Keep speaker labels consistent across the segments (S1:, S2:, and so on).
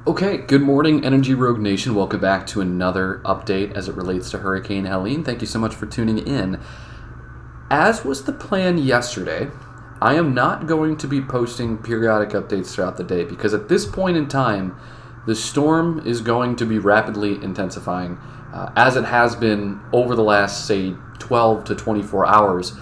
S1: Okay, good morning, Energy Rogue Nation. Welcome back to another update as it relates to Hurricane Helene. Thank you so much for tuning in. As was the plan yesterday, I am not going to be posting periodic updates throughout the day because at this point in time, the storm is going to be rapidly intensifying, as it has been over the last, say, 12 to 24 hours.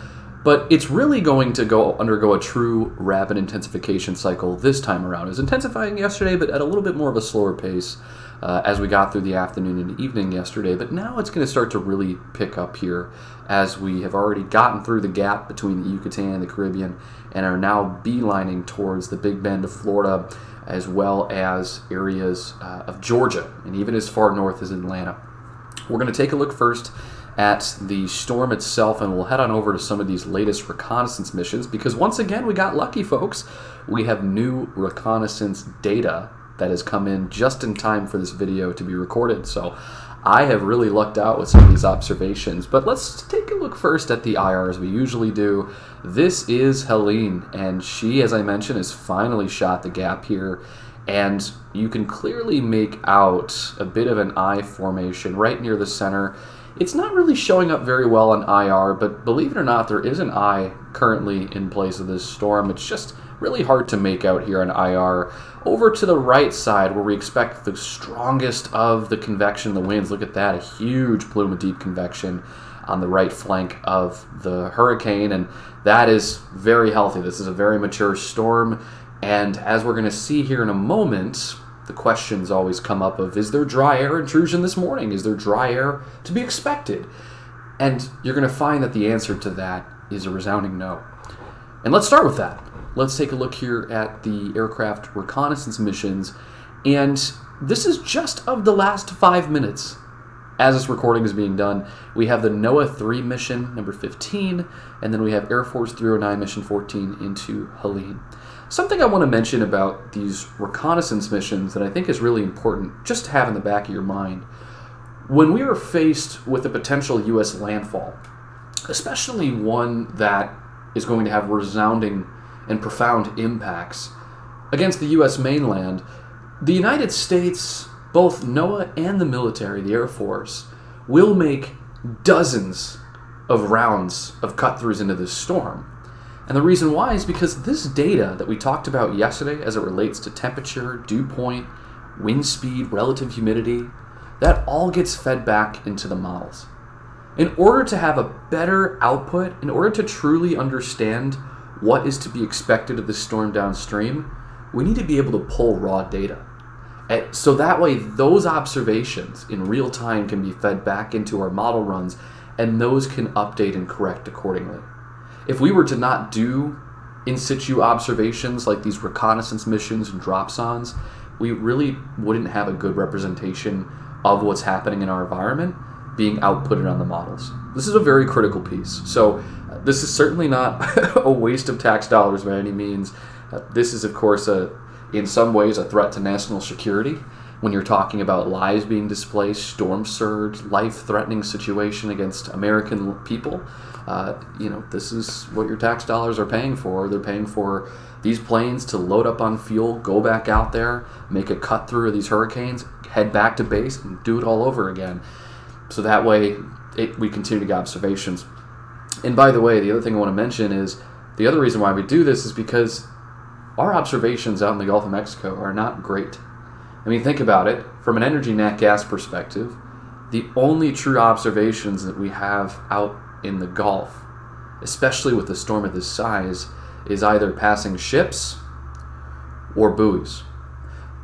S1: But it's really going to undergo a true rapid intensification cycle this time around. It was intensifying yesterday, but at a little bit more of a slower pace as we got through the afternoon and evening yesterday. But now it's going to start to really pick up here as we have already gotten through the gap between the Yucatan and the Caribbean and are now beelining towards the Big Bend of Florida as well as areas of Georgia and even as far north as Atlanta. We're going to take a look first at the storm itself, and we'll head on over to some of these latest reconnaissance missions because once again we got lucky, folks. We have new reconnaissance data that has come in just in time for this video to be recorded, so I have really lucked out with some of these observations. But let's take a look first at the IR as we usually do. This is Helene, and she, as I mentioned, has finally shot the gap here, and you can clearly make out a bit of an eye formation right near the center. It's not really showing up very well on IR, but believe it or not, there is an eye currently in place of this storm. It's just really hard to make out here on IR. Over to the right side, where we expect the strongest of the convection, the winds, look at that, a huge plume of deep convection on the right flank of the hurricane, and that is very healthy. This is a very mature storm, and as we're going to see here in a moment, the questions always come up of, is there dry air intrusion this morning? Is there dry air to be expected? And you're going to find that the answer to that is a resounding no. And let's start with that. Let's take a look here at the aircraft reconnaissance missions. And this is just of the last 5 minutes as this recording is being done. We have the NOAA 3 mission, number 15, and then we have Air Force 309 mission 14 into Helene. Something I want to mention about these reconnaissance missions that I think is really important just to have in the back of your mind. When we are faced with a potential U.S. landfall, especially one that is going to have resounding and profound impacts against the U.S. mainland, the United States, both NOAA and the military, the Air Force, will make dozens of rounds of cut-throughs into this storm. And the reason why is because this data that we talked about yesterday as it relates to temperature, dew point, wind speed, relative humidity, that all gets fed back into the models. In order to have a better output, in order to truly understand what is to be expected of the storm downstream, we need to be able to pull raw data. And so that way those observations in real time can be fed back into our model runs, and those can update and correct accordingly. If we were to not do in situ observations like these reconnaissance missions and drop-ons, we really wouldn't have a good representation of what's happening in our environment being outputted on the models. This is a very critical piece. So this is certainly not a waste of tax dollars by any means. This is, of course, in some ways a threat to national security. When you're talking about lives being displaced, storm surge, life-threatening situation against American people, this is what your tax dollars are paying for. They're paying for these planes to load up on fuel, go back out there, make a cut through of these hurricanes, head back to base, and do it all over again. So that way, we continue to get observations. And by the way, the other thing I want to mention is the other reason why we do this is because our observations out in the Gulf of Mexico are not great. I mean, think about it. From an energy nat gas perspective, the only true observations that we have out in the Gulf, especially with a storm of this size, is either passing ships or buoys.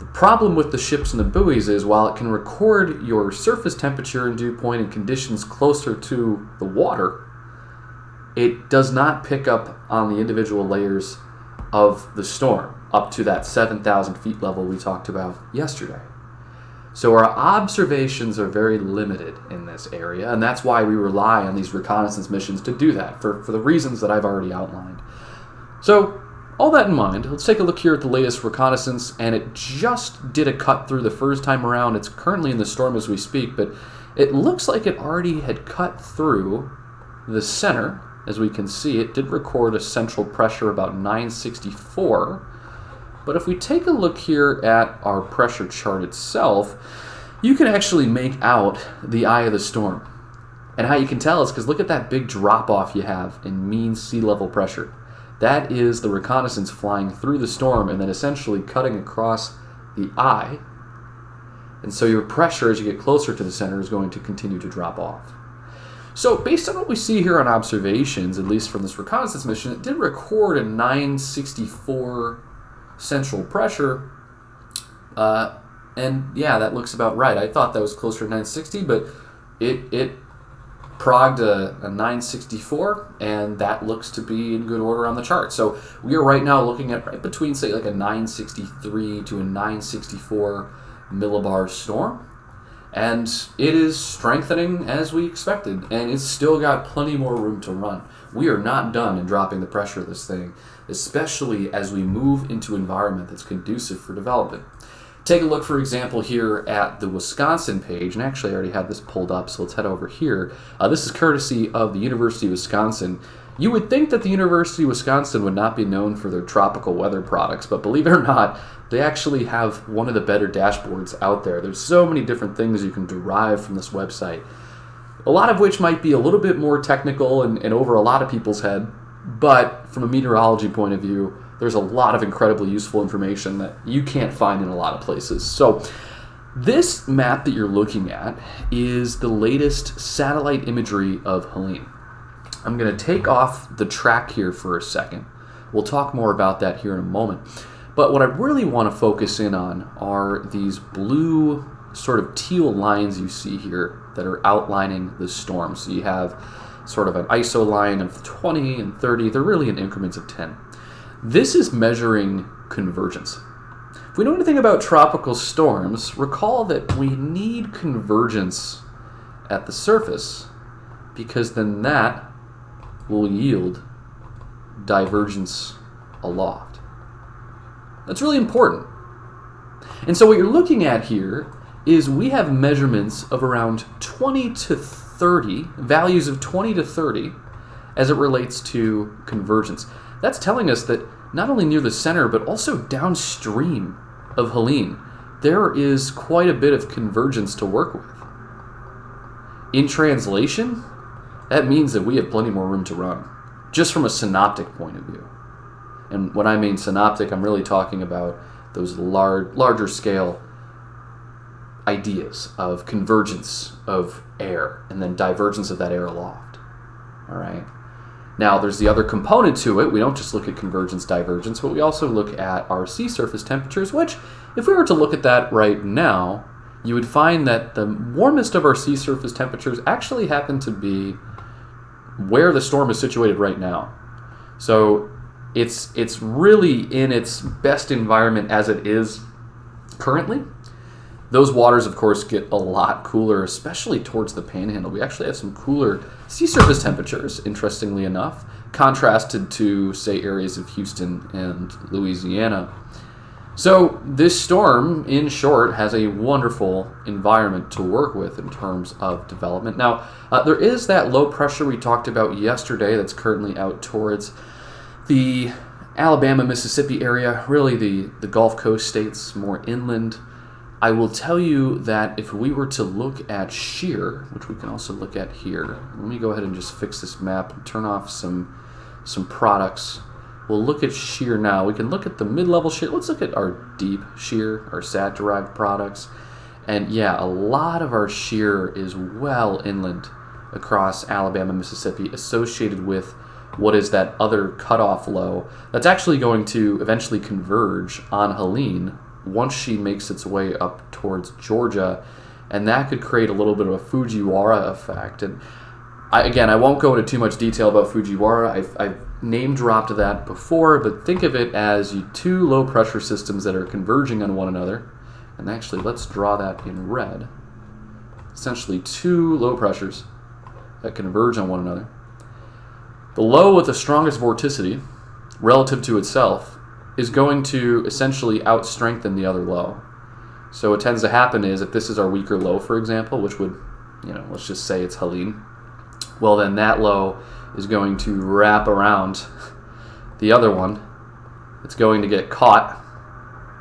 S1: The problem with the ships and the buoys is while it can record your surface temperature and dew point and conditions closer to the water, it does not pick up on the individual layers of the storm up to that 7,000 feet level we talked about yesterday. So our observations are very limited in this area, and that's why we rely on these reconnaissance missions to do that, for the reasons that I've already outlined. So all that in mind, let's take a look here at the latest reconnaissance, and it just did a cut through the first time around. It's currently in the storm as we speak, but it looks like it already had cut through the center. As we can see, it did record a central pressure about 964, But if we take a look here at our pressure chart itself, you can actually make out the eye of the storm. And how you can tell is because look at that big drop-off you have in mean sea level pressure. That is the reconnaissance flying through the storm and then essentially cutting across the eye. And so your pressure as you get closer to the center is going to continue to drop off. So based on what we see here on observations, at least from this reconnaissance mission, it did record a 964 central pressure. And yeah, that looks about right. I thought that was closer to 960, but it progged a 964, and that looks to be in good order on the chart. So we are right now looking at right between, say, like a 963 to a 964 millibar storm. And it is strengthening as we expected, and it's still got plenty more room to run. We are not done in dropping the pressure of this thing, especially as we move into an environment that's conducive for development. Take a look, for example, here at the Wisconsin page, and actually I already had this pulled up, so let's head over here. This is courtesy of the University of Wisconsin. You would think that the University of Wisconsin would not be known for their tropical weather products, but believe it or not, they actually have one of the better dashboards out there. There's so many different things you can derive from this website, a lot of which might be a little bit more technical and over a lot of people's head, but from a meteorology point of view, there's a lot of incredibly useful information that you can't find in a lot of places. So this map that you're looking at is the latest satellite imagery of Helene. I'm going to take off the track here for a second. We'll talk more about that here in a moment. But what I really want to focus in on are these blue sort of teal lines you see here that are outlining the storm. So you have sort of an ISO line of 20 and 30. They're really in increments of 10. This is measuring convergence. If we know anything about tropical storms, recall that we need convergence at the surface because then that will yield divergence aloft. That's really important. And so what you're looking at here is we have measurements of around 20 to 30, values of 20 to 30 as it relates to convergence. That's telling us that not only near the center, but also downstream of Helene, there is quite a bit of convergence to work with. In translation, that means that we have plenty more room to run, just from a synoptic point of view. And when I mean synoptic, I'm really talking about those larger scale ideas of convergence of air and then divergence of that air aloft. All right. Now, there's the other component to it. We don't just look at convergence, divergence, but we also look at our sea surface temperatures, which, if we were to look at that right now, you would find that the warmest of our sea surface temperatures actually happen to be where the storm is situated right now. So it's really in its best environment as it is currently. Those waters, of course, get a lot cooler, especially towards the Panhandle. We actually have some cooler sea surface temperatures, interestingly enough, contrasted to, say, areas of Houston and Louisiana. So this storm, in short, has a wonderful environment to work with in terms of development. Now, there is that low pressure we talked about yesterday that's currently out towards the Alabama, Mississippi area, really the Gulf Coast states, more inland. I will tell you that if we were to look at shear, which we can also look at here, let me go ahead and just fix this map and turn off some products. We'll look at shear now. We can look at the mid-level shear. Let's look at our deep shear, our sat-derived products. And yeah, a lot of our shear is well inland across Alabama, Mississippi, associated with what is that other cutoff low that's actually going to eventually converge on Helene once she makes its way up towards Georgia, and that could create a little bit of a Fujiwara effect. And I won't go into too much detail about Fujiwara. I've name-dropped that before, but think of it as two low-pressure systems that are converging on one another. And actually, let's draw that in red. Essentially, two low pressures that converge on one another. The low with the strongest vorticity, relative to itself, is going to essentially out-strengthen the other low. So what tends to happen is, if this is our weaker low, for example, which would, let's just say it's Helene, well then that low is going to wrap around the other one. It's going to get caught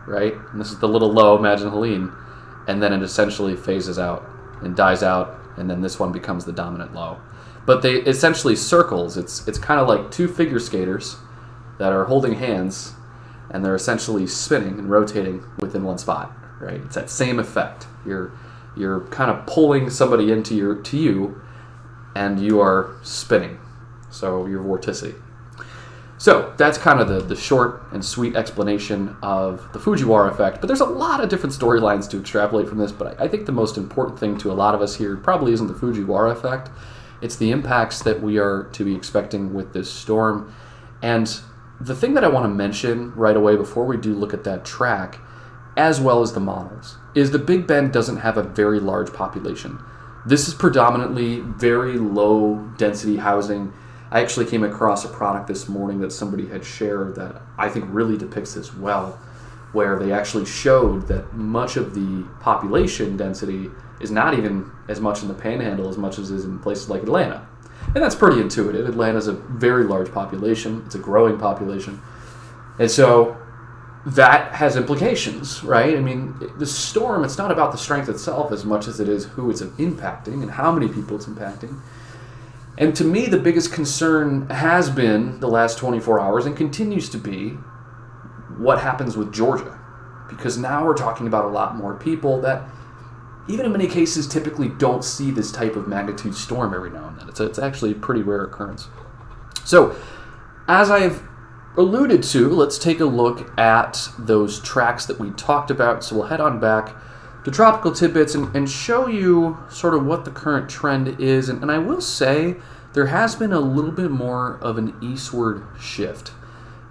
S1: right? And this is the little low, imagine Helene. And then it essentially phases out and dies out, and then this one becomes the dominant low. But they essentially circles. It's kind of like two figure skaters that are holding hands, and they're essentially spinning and rotating within one spot, right? It's that same effect. You're kind of pulling somebody into you, and you are spinning. So you're vorticity. So that's kind of the short and sweet explanation of the Fujiwara effect. But there's a lot of different storylines to extrapolate from this. But I think the most important thing to a lot of us here probably isn't the Fujiwara effect. It's the impacts that we are to be expecting with this storm. And the thing that I want to mention right away before we do look at that track, as well as the models, is the Big Bend doesn't have a very large population. This is predominantly very low density housing. I actually came across a product this morning that somebody had shared that I think really depicts this well, where they actually showed that much of the population density is not even as much in the Panhandle as much as is in places like Atlanta. And that's pretty intuitive. Atlanta's a very large population. It's a growing population. And so that has implications, right? I mean, the storm, it's not about the strength itself as much as it is who it's impacting and how many people it's impacting. And to me, the biggest concern has been the last 24 hours and continues to be what happens with Georgia. Because now we're talking about a lot more people that, even in many cases, typically don't see this type of magnitude storm every now and then. It's actually a pretty rare occurrence. So, as I've alluded to, let's take a look at those tracks that we talked about. So we'll head on back to Tropical Tidbits and show you sort of what the current trend is. And I will say there has been a little bit more of an eastward shift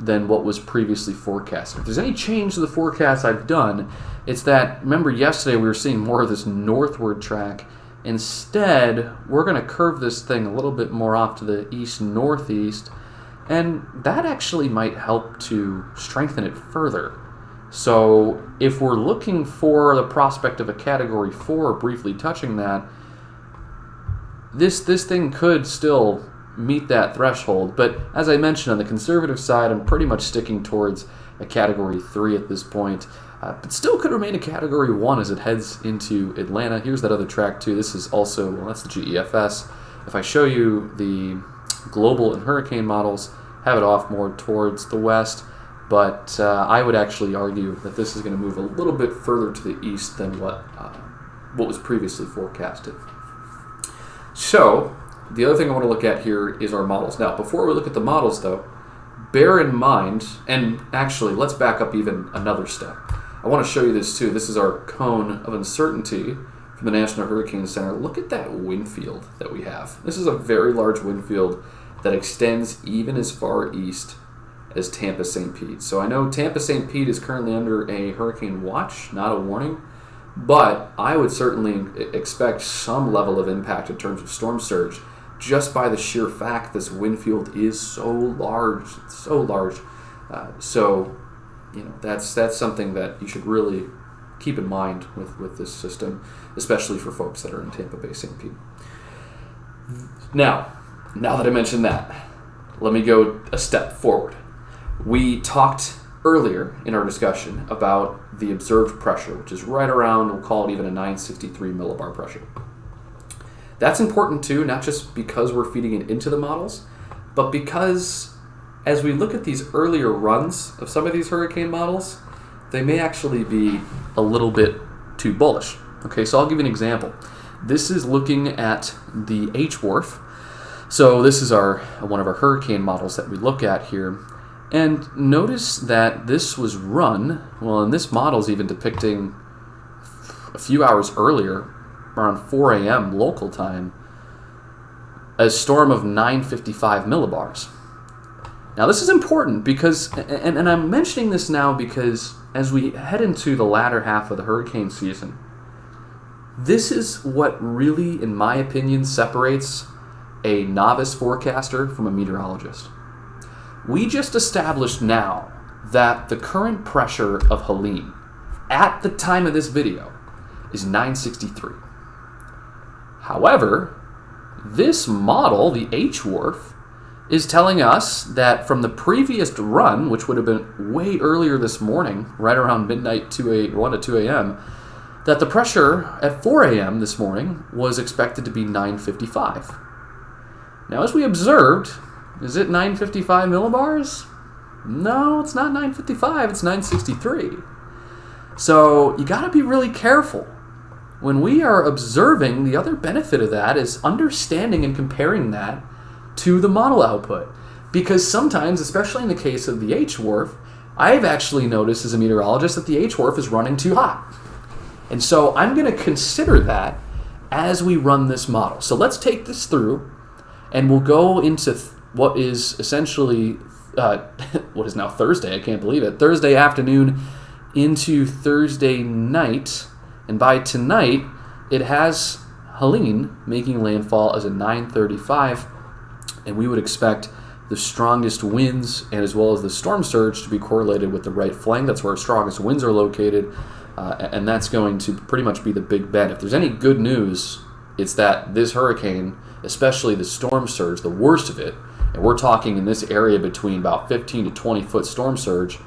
S1: than what was previously forecasted. If there's any change to the forecast I've done, it's that, remember yesterday we were seeing more of this northward track. Instead, we're going to curve this thing a little bit more off to the east-northeast, and that actually might help to strengthen it further. So if we're looking for the prospect of a Category 4, briefly touching that, this thing could still meet that threshold. But as I mentioned, on the conservative side, I'm pretty much sticking towards a Category 3 at this point. But still could remain a Category 1 as it heads into Atlanta. Here's that other track too. This is also, well, that's the GEFS. If I show you the global and hurricane models, have it off more towards the west. But I would actually argue that this is going to move a little bit further to the east than what was previously forecasted. So, the other thing I want to look at here is our models. Now, before we look at the models, though, bear in mind, and actually, let's back up even another step. I want to show you this, too. This is our cone of uncertainty from the National Hurricane Center. Look at that wind field that we have. This is a very large wind field that extends even as far east as Tampa St. Pete. So I know Tampa St. Pete is currently under a hurricane watch, not a warning, but I would certainly expect some level of impact in terms of storm surge just by the sheer fact this wind field is so large. So you know, that's something that you should really keep in mind with this system, especially for folks that are in Tampa Bay St. Pete. Now that I mentioned that, let me go a step forward. We talked earlier in our discussion about the observed pressure, which is right around, we'll call it even a 963 millibar pressure. That's important too, not just because we're feeding it into the models, but because as we look at these earlier runs of some of these hurricane models, they may actually be a little bit too bullish. Okay, so I'll give you an example. This is looking at the H-WRF. So this is one of our hurricane models that we look at here. And notice that this was run, well, and this model is even depicting a few hours earlier, around 4 a.m. local time, a storm of 955 millibars. Now this is important because, and I'm mentioning this now because as we head into the latter half of the hurricane season, this is what really, in my opinion, separates a novice forecaster from a meteorologist. We just established now that the current pressure of Helene at the time of this video is 963. However, this model, the H-WRF, is telling us that from the previous run, which would have been way earlier this morning, right around midnight, 1 to 2 a.m., that the pressure at 4 a.m. this morning was expected to be 955. Now, as we observed, is it 955 millibars? No, it's not 955, it's 963. So you got to be really careful. When we are observing, the other benefit of that is understanding and comparing that to the model output. Because sometimes, especially in the case of the H-wharf, I've actually noticed as a meteorologist that the H-wharf is running too hot. And so I'm going to consider that as we run this model. So let's take this through, and we'll go into what is essentially, what is now Thursday, I can't believe it, Thursday afternoon into Thursday night. And by tonight, it has Helene making landfall as a 935, and we would expect the strongest winds and as well as the storm surge to be correlated with the right flank. That's where our strongest winds are located, and that's going to pretty much be the Big Bend. If there's any good news, it's that this hurricane, especially the storm surge, the worst of it, and we're talking in this area between about 15 to 20 foot storm surge,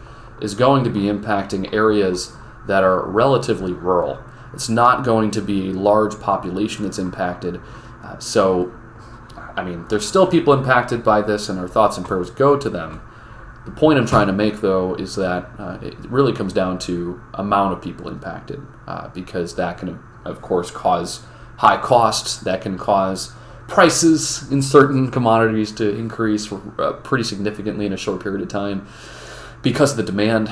S1: is going to be impacting areas that are relatively rural. It's not going to be large population that's impacted. There's still people impacted by this, and our thoughts and prayers go to them. The point I'm trying to make, though, is that it really comes down to amount of people impacted, because that can, of course, cause high costs. That can cause prices in certain commodities to increase pretty significantly in a short period of time because of the demand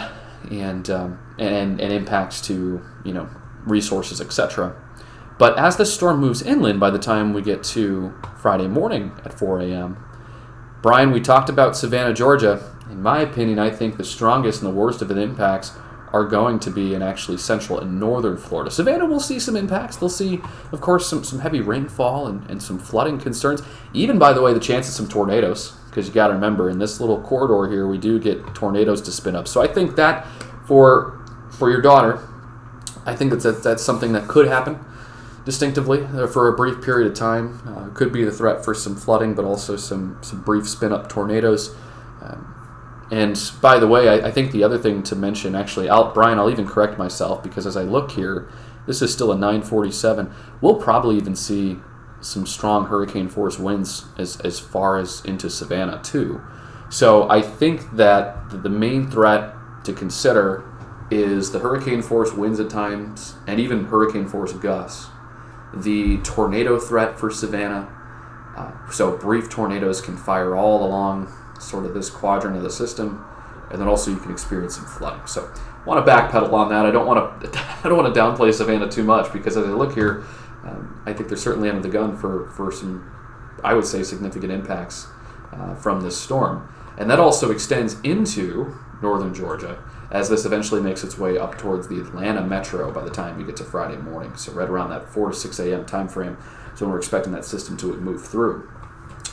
S1: and impacts to resources, etc. But as the storm moves inland, by the time we get to Friday morning at 4 a.m., Brian, we talked about Savannah, Georgia. In my opinion, I think the strongest and the worst of the impacts are going to be in actually central and northern Florida. Savannah will see some impacts. They'll see, of course, some heavy rainfall and some flooding concerns. Even, by the way, the chance of some tornadoes, because you got to remember, in this little corridor here, we do get tornadoes to spin up. So I think that for your daughter, I think that's something that could happen distinctively for a brief period of time. Could be the threat for some flooding, but also some brief spin-up tornadoes. And by the way, I think the other thing to mention, actually, Brian, I'll even correct myself, because as I look here, this is still a 947. We'll probably even see some strong hurricane force winds as far as into Savannah, too. So I think that the main threat to consider is the hurricane force winds at times, and even hurricane force gusts. The tornado threat for Savannah, so brief tornadoes can fire all along sort of this quadrant of the system, and then also you can experience some flooding. So I want to backpedal on that. I don't want to downplay Savannah too much, because as I look here, I think they're certainly under the gun for some, I would say, significant impacts from this storm. And that also extends into northern Georgia, as this eventually makes its way up towards the Atlanta metro by the time we get to Friday morning. So right around that 4 to 6 a.m. time frame is when we're expecting that system to move through.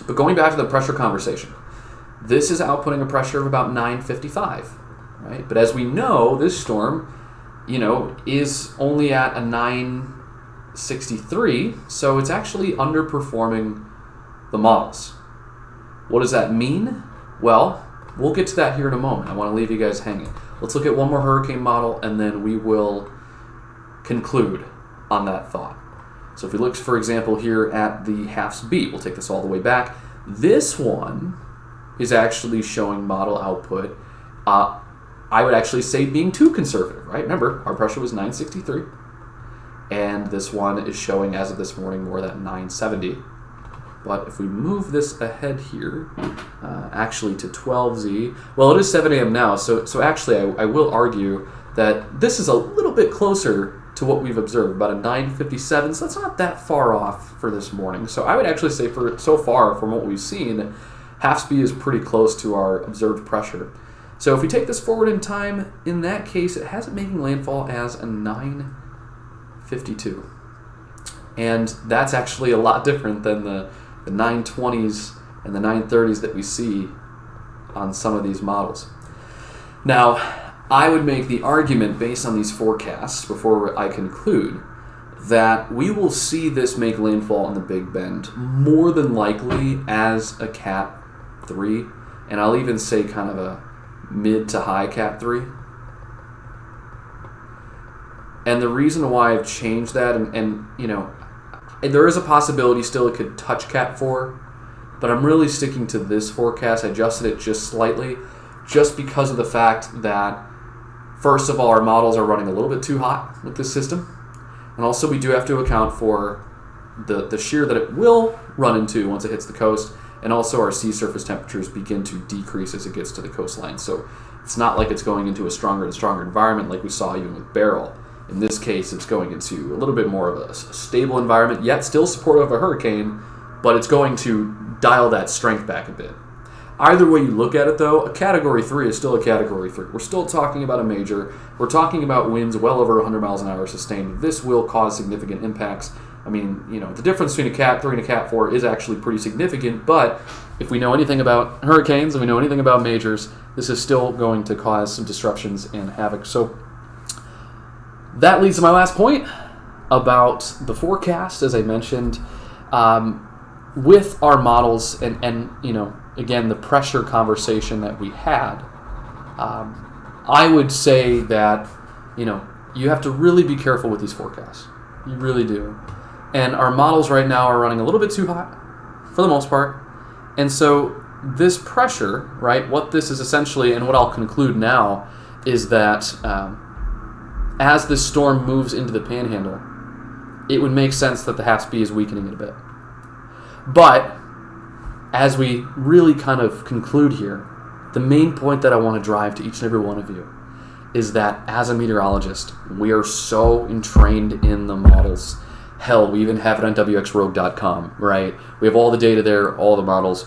S1: But going back to the pressure conversation, this is outputting a pressure of about 955, right? But as we know, this storm, is only at a 963, so it's actually underperforming the models. What does that mean? Well, we'll get to that here in a moment. I want to leave you guys hanging. Let's look at one more hurricane model, and then we will conclude on that thought. So if we look, for example, here at the HAFS-B, we'll take this all the way back. This one is actually showing model output, I would actually say being too conservative, right? Remember, our pressure was 963, and this one is showing, as of this morning, more than 970. But if we move this ahead here, actually to 12Z, well, it is 7 a.m. now, so actually I will argue that this is a little bit closer to what we've observed, about a 957, so that's not that far off for this morning. So I would actually say so far from what we've seen, HAFS-B is pretty close to our observed pressure. So if we take this forward in time, in that case, it has it making landfall as a 952. And that's actually a lot different than the 920s and the 930s that we see on some of these models. Now, I would make the argument based on these forecasts, before I conclude, that we will see this make landfall in the Big Bend more than likely as a Cat 3, and I'll even say kind of a mid to high Cat 3. And the reason why I've changed that, and there is a possibility still it could touch Cat 4, but I'm really sticking to this forecast. I adjusted it just slightly, just because of the fact that, first of all, our models are running a little bit too hot with this system. And also we do have to account for the shear that it will run into once it hits the coast, and also our sea surface temperatures begin to decrease as it gets to the coastline. So it's not like it's going into a stronger and stronger environment like we saw even with Beryl. In this case, it's going into a little bit more of a stable environment, yet still supportive of a hurricane, but it's going to dial that strength back a bit. Either way you look at it, though, a Category 3 is still a Category 3. We're still talking about a major. We're talking about winds well over 100 miles an hour sustained. This will cause significant impacts. I mean, the difference between a Cat 3 and a Cat 4 is actually pretty significant, but if we know anything about hurricanes and we know anything about majors, this is still going to cause some disruptions and havoc. So that leads to my last point about the forecast, as I mentioned. With our models and again, the pressure conversation that we had, I would say that, you have to really be careful with these forecasts. You really do. And our models right now are running a little bit too hot, for the most part. And so this pressure, right, what this is essentially, and what I'll conclude now, is that as this storm moves into the Panhandle, it would make sense that the HAPS-B is weakening it a bit. But as we really kind of conclude here, the main point that I want to drive to each and every one of you is that as a meteorologist, we are so entrained in the models. Hell, we even have it on wxrogue.com, right? We have all the data there, all the models,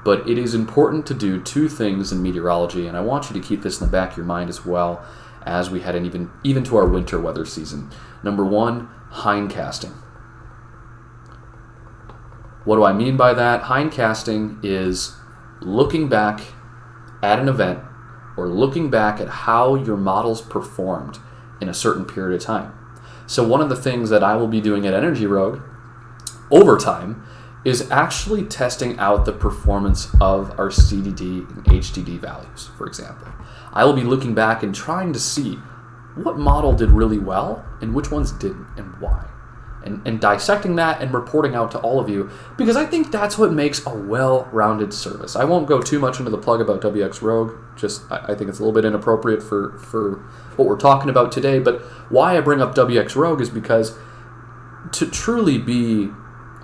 S1: but it is important to do two things in meteorology, and I want you to keep this in the back of your mind as well as we head in even to our winter weather season. Number one, hindcasting. What do I mean by that? Hindcasting is looking back at an event or looking back at how your models performed in a certain period of time. So one of the things that I will be doing at Energy Rogue over time is actually testing out the performance of our CDD and HDD values, for example. I will be looking back and trying to see what model did really well and which ones didn't and why. And dissecting that and reporting out to all of you, because I think that's what makes a well-rounded service. I won't go too much into the plug about WX Rogue, just I think it's a little bit inappropriate for what we're talking about today, but why I bring up WX Rogue is because to truly be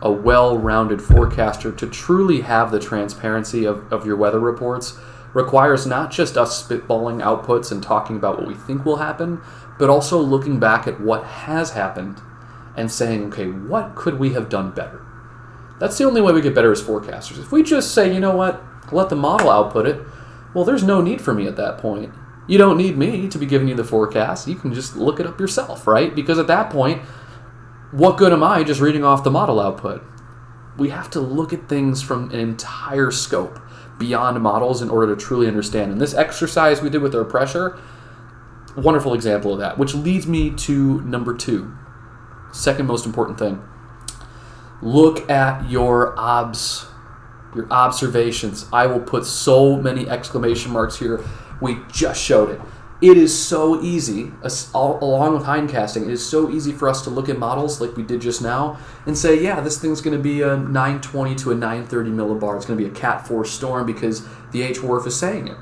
S1: a well-rounded forecaster, to truly have the transparency of your weather reports, requires not just us spitballing outputs and talking about what we think will happen, but also looking back at what has happened and saying, okay, what could we have done better? That's the only way we get better as forecasters. If we just say, you know what, let the model output it, well, there's no need for me at that point. You don't need me to be giving you the forecast. You can just look it up yourself, right? Because at that point, what good am I just reading off the model output? We have to look at things from an entire scope beyond models in order to truly understand. And this exercise we did with our pressure, wonderful example of that, which leads me to number two. Second most important thing. Look at your observations. I will put so many exclamation marks here. We just showed it. It is so easy, along with hindcasting, it is so easy for us to look at models like we did just now and say, yeah, this thing's going to be a 920 to a 930 millibar. It's going to be a Cat 4 storm because the HWRF is saying it.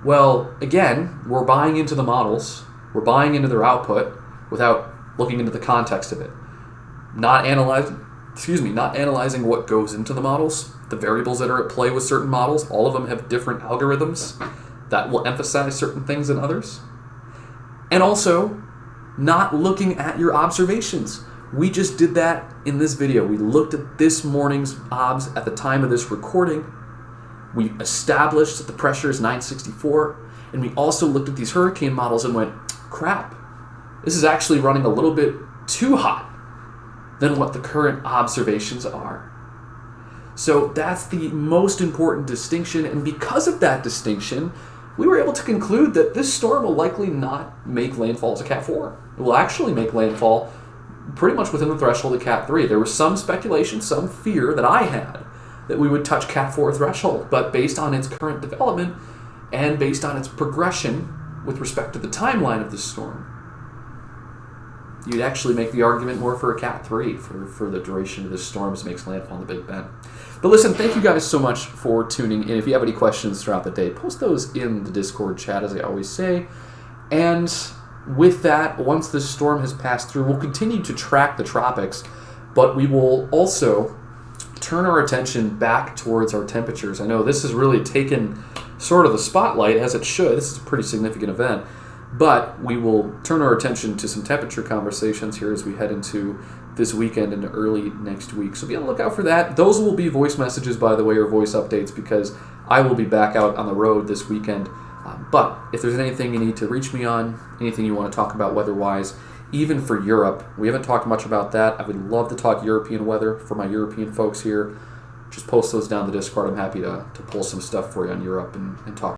S1: Well, again, we're buying into the models. We're buying into their output without looking into the context of it. Not analyzing what goes into the models, the variables that are at play with certain models. All of them have different algorithms that will emphasize certain things than others. And also, not looking at your observations. We just did that in this video. We looked at this morning's obs at the time of this recording. We established that the pressure is 964, and we also looked at these hurricane models and went, crap, this is actually running a little bit too hot than what the current observations are. So that's the most important distinction, and because of that distinction, we were able to conclude that this storm will likely not make landfall as a Cat 4. It will actually make landfall pretty much within the threshold of Cat 3. There was some speculation, some fear that I had that we would touch Cat 4 threshold. But based on its current development and based on its progression with respect to the timeline of this storm, you'd actually make the argument more for a Cat 3 for the duration of this storm as it makes landfall in the Big Bend. But listen, thank you guys so much for tuning in. If you have any questions throughout the day, post those in the Discord chat, as I always say. And with that, once this storm has passed through, we'll continue to track the tropics, but we will also turn our attention back towards our temperatures. I know this has really taken sort of the spotlight, as it should. This is a pretty significant event. But we will turn our attention to some temperature conversations here as we head into this weekend and early next week. So be on the lookout for that. Those will be voice messages, by the way, or voice updates, because I will be back out on the road this weekend. But if there's anything you need to reach me on, anything you want to talk about weather-wise, even for Europe, we haven't talked much about that. I would love to talk European weather for my European folks here. Just post those down the Discord. I'm happy to pull some stuff for you on Europe and talk